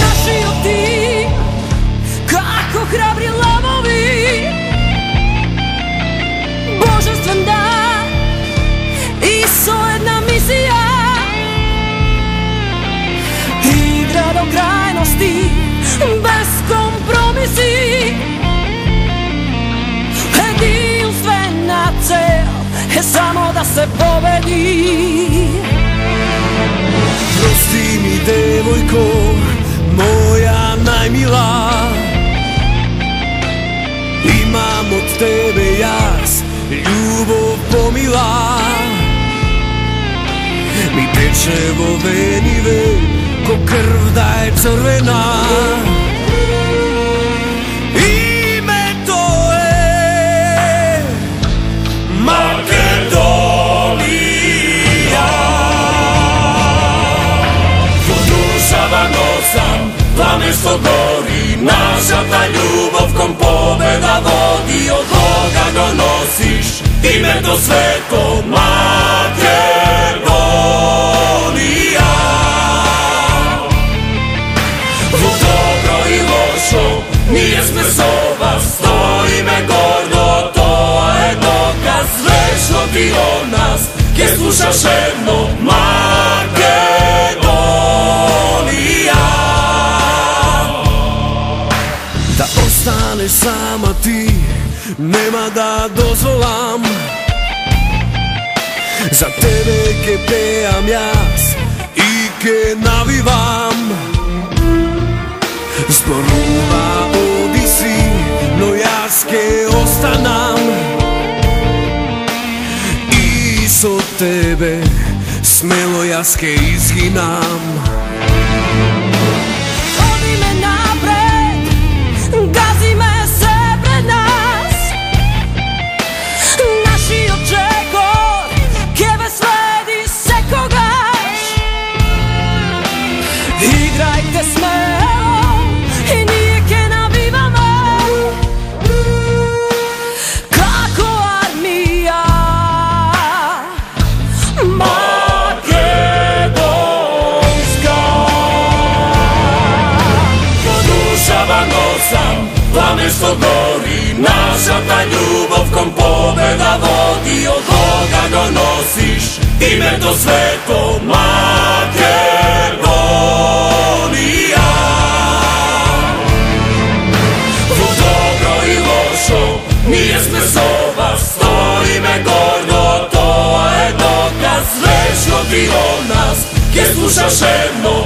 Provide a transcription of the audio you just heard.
Нашиот тим, како храбри лавови, божествен дар и со една мисија, игра до крајности, без компромиси. Единствена цел е само да се победи. Прости ми, девојко, моја најмила, имам од тебе јас љубов помила. Ми тече во вениве, ко крв да е црвена. Името е Македонија. Во душава носам пламен што гори, нашата љубов кон победа води. Од Бога го носиш името свето Македонија. Во добро и лошо ние сме со вас, стоиме гордо, тоа е доказ вечно ти од нас ке слушаш едно Македонија. Да останеш сама ти, нема да дозволам. За тебе ке пеам јас и ке навивам. Зборува оди си, но јас ке останам. И со тебе смело јас ке изгинам. Одиме напред, газиме се пред нас. Нашиот чекор ке ве следи секогаш. Играјте смело и ние ке навиваме како армија македонска. Во душава носам пламен што гори, нашата љубов кон победа води. Од Бога го носиш името свето Македонија. Во добро и лошо ние сме со вас, стоиме гордо, тоа е доказ вечно ти од нас ке слушаш едно